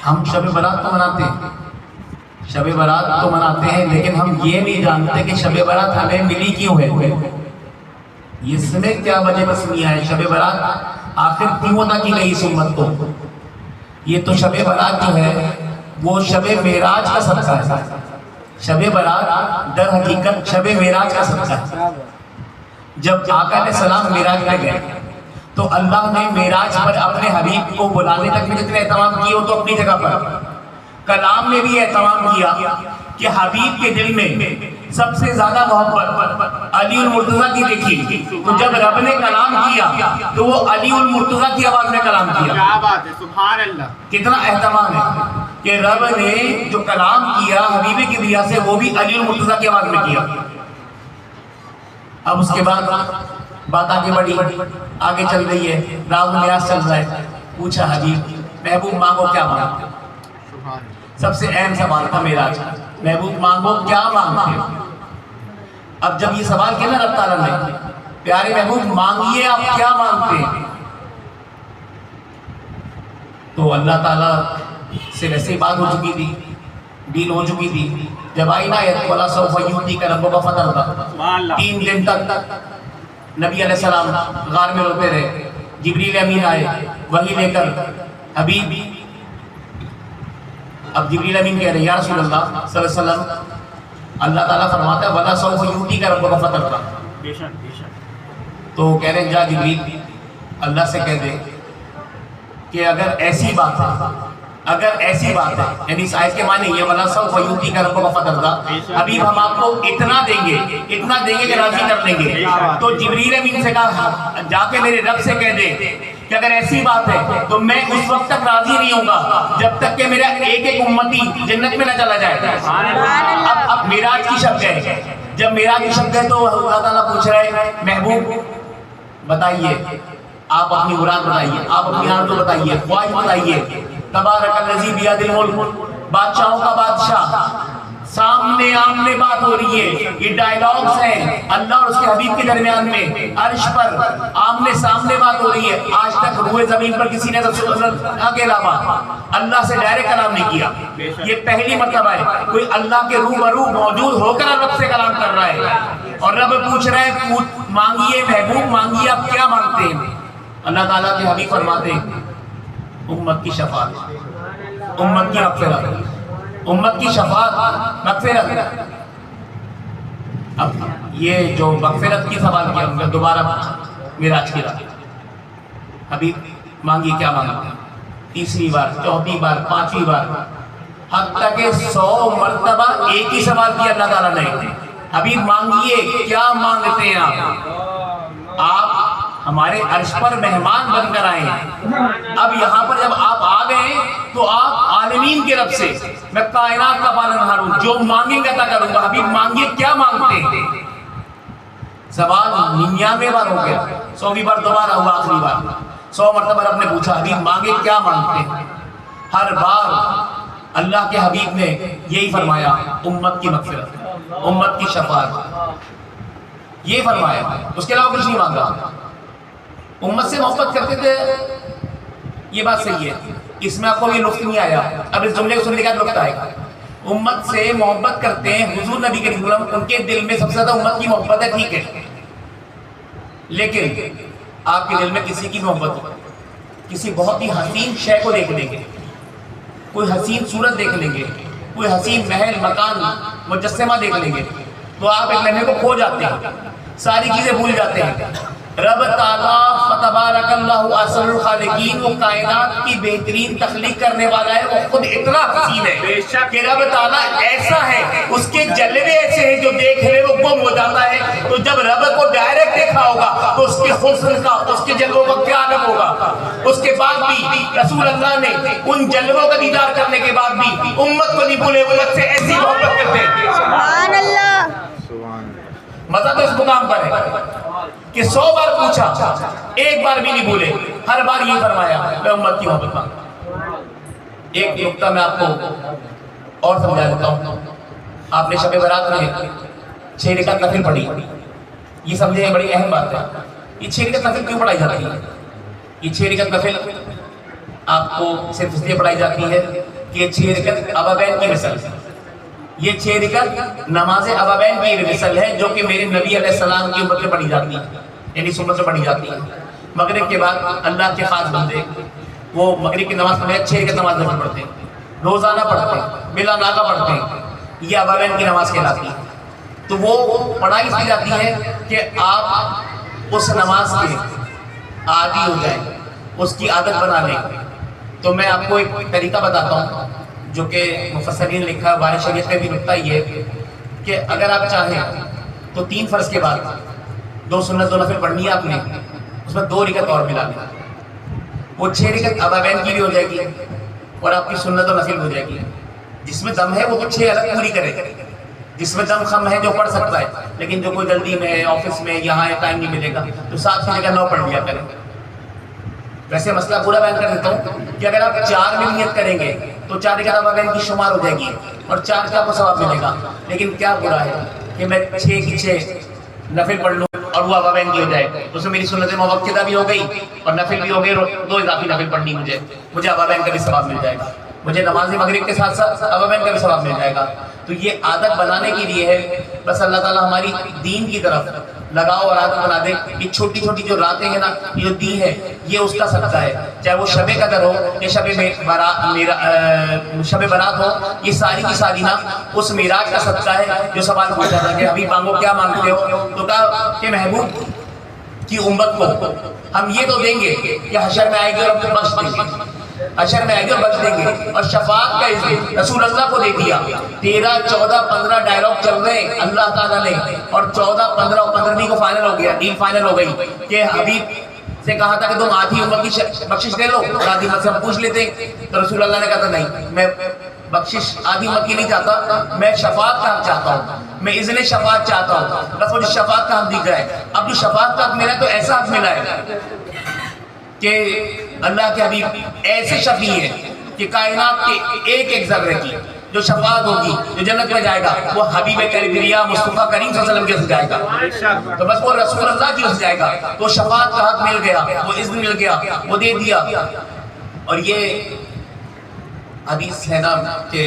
ہم شب برات تو مناتے ہیں، شب برات تو مناتے ہیں، لیکن ہم یہ نہیں جانتے کہ شب برات ہمیں ملی کیوں ہے، اس میں کیا وجہ تسمیہ ہے، شب برات آخر کیوں ادا کی گئی اس امت کو۔ یہ تو شب برات جو ہے وہ شب معراج کا صدقہ ہے، شب برات در حقیقت شب معراج کا صدقہ ہے۔ جب آقا علیہ السلام معراج پہ گئے تو اللہ نے معراج پر اپنے حبیب کو بلانے تک میں جتنے اہتمام کیے وہ تو اپنی جگہ پر، کلام نے بھی اہتمام کیا کہ حبیب کے دل میں سب سے زیادہ محبت علی المرتضیٰ کی دیکھی، تو جب رب نے کلام کیا تو وہ علی المرتضیٰ کی آواز میں کلام کیا۔ کیا بات ہے، سبحان اللہ! کتنا اہتمام ہے کہ رب نے جو کلام کیا حبیب کی دیا سے وہ بھی علی المرتضیٰ کی آواز میں کیا۔ اب اس کے بعد بات آگے بڑھی، آگے چل رہی ہے، راز نیاز چل رہا ہے۔ پوچھا حبیب محبوب مانگو کیا مانگتے؟ سب سے اہم سوال تھا معراج کا، محبوب مانگو کیا مانگتے؟ اب جب یہ سوال کیا نا رب تعالیٰ نے، پیارے محبوب مانگیے آپ کیا مانگتے ہیں، تو اللہ تعالیٰ سے ویسے بات ہو چکی تھی، ڈیل ہو چکی تھی۔ جب آئی نا وَلَا سَوْفَ يُعْطِيكَ رَبُّكَ فَتَرْضَىٰ، 3 دن تک نبی علیہ السلام غار میں روتے رہے، جبریل امین آئے وحی لے کر حبیب، اب جبریل امین کہہ رہے ہیں یا رسول اللہ صلی اللہ علیہ وسلم، اللہ تعالیٰ فرماتا ہے وَلَا سَوْفَ يُعْطِيكَ رَبُّكَ فَتَرْضَىٰ، تو کہہ رہے ہیں جا جبریل اللہ سے کہہ دے کہ اگر ایسی بات ہے، اگر ایسی بات ہے، یعنی اس آیت کے معنی یہ وَلَا سَوْفَ يُعْطِيكَ رَبُّكَ فَتَرْضَىٰ، حبیب ہم آپ کو اتنا دیں گے، اتنا دیں گے کہ راضی کر لیں گے۔ تو جبریل امین سے کہا جا کے میرے رب سے کہہ دے کہ اگر ایسی بات ہے تو میں اس وقت تک راضی نہیں ہوں گا جب تک کہ میرا ایک ایک امتی جنت میں نہ چلا جائے۔ اب معراج کی شب ہے، جب معراج کی شب ہے تو اللہ تعالیٰ پوچھ رہے ہیں محبوب بتائیے، آپ اپنی مراد بتائیے، آپ اپنی آرزو بتائیے، خواہش بتائیے۔ تبارک الذی بیدہ الملک، بادشاہوں کا بادشاہ، سامنے آمنے بات ہو رہی ہے، یہ ڈائیلاگز ہیں اللہ اور اس کے حبیب کے درمیان میں، عرش پر آمنے سامنے بات ہو رہی ہے۔ آج تک روئے زمین پر کسی نے رسول اللہ کے علاوہ اللہ سے ڈائریکٹ کلام نہیں کیا، یہ پہلی مرتبہ ہے کوئی اللہ کے روبرو موجود ہو کر رب سے کلام کر رہا ہے، اور رب پوچھ رہے ہیں مانگیے محبوب مانگیے آپ کیا مانگتے ہیں؟ اللہ تعالیٰ کے حبیب فرماتے ہیں امت کی شفاعت، امت کی مغفرت، امت کی شفاعت مغفرت۔ اب یہ جو مغفرت کی سوال کیا ہم نے دوبارہ معراج کی رات، حبیب مانگی کیا مانگتے ہیں؟ تیسری بار، چوتھی بار، پانچویں بار، حتیٰ کہ 100 مرتبہ ایک ہی سوال کیا اللہ تعالیٰ نے، حبیب مانگیے کیا مانگتے ہیں آپ ہمارے عرش پر مہمان بن کر آئے ہیں، اب یہاں پر جب آپ آ گئے تو آپ عالمین کے رب سے میں کائنات کا پالنہار ہوں، جو مانگیں گے عطا کروں گا، حبیب مانگیے کیا مانگتے ہیں؟ سوال 99 بار ہو گیا، 100ویں بار دوبارہ ہوا، آخری بار 100 مرتبہ رب نے پوچھا حبیب مانگے کیا مانگتے ہیں؟ ہر بار اللہ کے حبیب نے یہی فرمایا امت کی مغفرت، امت کی شفاعت، یہ فرمایا، اس کے علاوہ کچھ نہیں مانگا۔ امت سے محبت کرتے تھے، یہ بات صحیح ہے، اس میں آپ کو یہ لطف نہیں آیا، اب اس جملے کو سننے کا لطف آئے گا۔ امت سے محبت کرتے ہیں، حضور نبی کریم صلی اللہ علیہ وسلم ان کے دل میں سب سے زیادہ امت کی محبت ہے، ٹھیک ہے، لیکن آپ کے دل میں کسی کی محبت ہو، کسی بہت ہی حسین شے کو دیکھ لیں گے، کوئی حسین صورت دیکھ لیں گے، کوئی حسین محل مکان مجسمہ دیکھ لیں گے، تو آپ ایک لمحے کو کھو جاتے ہیں، ساری چیزیں بھول جاتے ہیں۔ رب تعالیٰ فتبارک اللہ احسن الخالقین، وہ کائنات کی بہترین تخلیق کرنے والا ہے، وہ خود اتنا حسین ہے کہ رب تعالیٰ ایسا ہے، اس کے جلوے ایسے ہیں جو دیکھ لے وہ گم ہو جاتا ہے، تو جب رب کو ڈائریکٹ دیکھا ہوگا تو اس کے حسن کا، اس کے جلووں کا کیا عالم ہوگا۔ اس کے بعد بھی رسول اللہ نے ان جلووں کا دیدار کرنے کے بعد بھی امت کو نہیں بھولے، امت سے ایسی محبت کرتے ہیں، سبحان اللہ۔ مزہ تو اس مقام پر ہے کہ 100 بار پوچھا، ایک بار بھی نہیں بھولے، ہر بار یہ فرمایا میں امت کی محبت مانگتا ہوں۔ ایک نقطہ میں آپ کو اور سمجھا دیتا ہوں، آپ نے شب برات میں 6 رکعت نفل پڑھی، یہ سمجھے بڑی اہم بات ہے۔ یہ 6 رکعت نفل کیوں پڑھائی جاتی ہے؟ یہ 6 رکعت نفل آپ کو صرف اس لیے پڑھائی جاتی ہے کہ یہ 6 رکعت ابابین کی مثل ہے. یہ 6 رکعت نماز ابابین کی مثل ہے جو کہ میرے نبی علیہ السلام کی امت میں پڑھی جاتی ہے، یعنی سنت سے پڑھی جاتی ہے. مغرب کے بعد اللہ کے خاص بندے وہ مغرب کی نماز پڑھتے ہیں، 6 رکعت نماز نفل پڑھتے ہیں، روزانہ پڑھتے ہیں، بلا ناغہ پڑھتے ہیں. یہ ابابین کی نماز کہلاتی ہے. تو وہ پڑھائی اس کی جاتی ہے کہ آپ اس نماز کے عادی ہو جائیں، اس کی عادت بنا لیں. تو میں آپ کو ایک طریقہ بتاتا ہوں جو کہ مفسرین نے لکھا ہے، بارِ شریعت کا بھی نکتہ یہ ہے کہ اگر آپ چاہیں تو 3 فرض کے بعد 2 سنت و نفل پڑھنی ہے آپ نے، اس میں 2 رکعت اور ملا لیں. وہ 6 رکعت ابابین کی بھی ہو جائے گی اور آپ کی سنت و نفل ہو جائے گی. جس میں دم ہے وہ تو 6 الگ پوری کرے. جس میں دم خم ہے جو پڑھ سکتا ہے، لیکن جو کوئی جلدی میں ہے، آفس میں، یہاں ہے، ٹائم نہیں ملے گا، تو 7 کی جگہ 9 پڑھ لیا کریں. ویسے مسئلہ پورا بیان کر دیتا ہوں کہ اگر آپ 4 میں نیت کریں گے تو 4 رکعت ابابین کی شمار ہو جائے گی اور 4 کا آپ کو ثواب ملے گا. لیکن کیا برا ہے کہ میں 6 کی 6 نفل پڑھ لوں اور وہ ابابین کی ہو جائے. اس میں میری سنت موقدہ بھی ہو گئی اور نفل بھی ہو گئی، 2 اضافی نفل پڑھنی مجھے ابابین کا بھی ثواب مل جائے گا. مجھے نماز مغرب کے ساتھ ساتھ ابابین کا بھی ثواب مل جائے گا. تو یہ عادت بنانے کے لیے ہے. بس اللہ تعالیٰ ہماری دین کی طرف لگاؤ اور عادت بنا دے. یہ چھوٹی چھوٹی جو راتیں ہیں نا، یہ جو دی ہے، یہ اس کا صدقہ ہے. چاہے وہ شب قدر ہو یا شب برات ہو، یہ ساری کی ساری نا اس معراج کا صدقہ ہے. جو سوال پوچھا تھا کہ ابھی مانگو، کیا مانگتے ہو؟ تو کہا کہ محبوب کی امت کو ہم یہ تو دیں گے کہ حشر میں آئے گے اور ہم بخش دیں گے، حشر میں آئے گے اور بخش دیں گے. اور شفاعت کا اذن رسول اللہ کو دے دیا. 13 14 15 ڈائلاگ چل رہے ہیں اللہ تعالیٰ نے، اور 14 15 اور 15ویں کو فائنل ہو گیا، ڈیل فائنل ہو گئی کہ حبیب سے کہا تھا کہ تم آدھی امت کی بخشش دے لو اور آدھی امت سے ہم پوچھ لیتے. تو رسول اللہ نے کہا تھا نہیں، میں بخشش آدھی امت کی نہیں چاہتا، میں شفاعت کا حق چاہتا ہوں، میں اذن شفاعت چاہتا ہوں. بس مجھے شفاعت کا حق دکھ رہا ہے. اب جو شفاعت کا حق ملا ہے تو ایسا حق ملا ہے کہ اللہ کے حبیب ایسے شفیع ہیں کہ کائنات کے ایک ذرے کی جو شفاعت ہوگی، جو جنت میں جائے گا، وہ حبیب کبریا مصطفیٰ کریم صلی اللہ علیہ وسلم کے سے جائے گا. تو بس وہ رسول اللہ کی سے جائے گا. تو شفاعت کا حق مل گیا، وہ اذن مل گیا، وہ دے دیا. اور یہ حدیث ہے نا کہ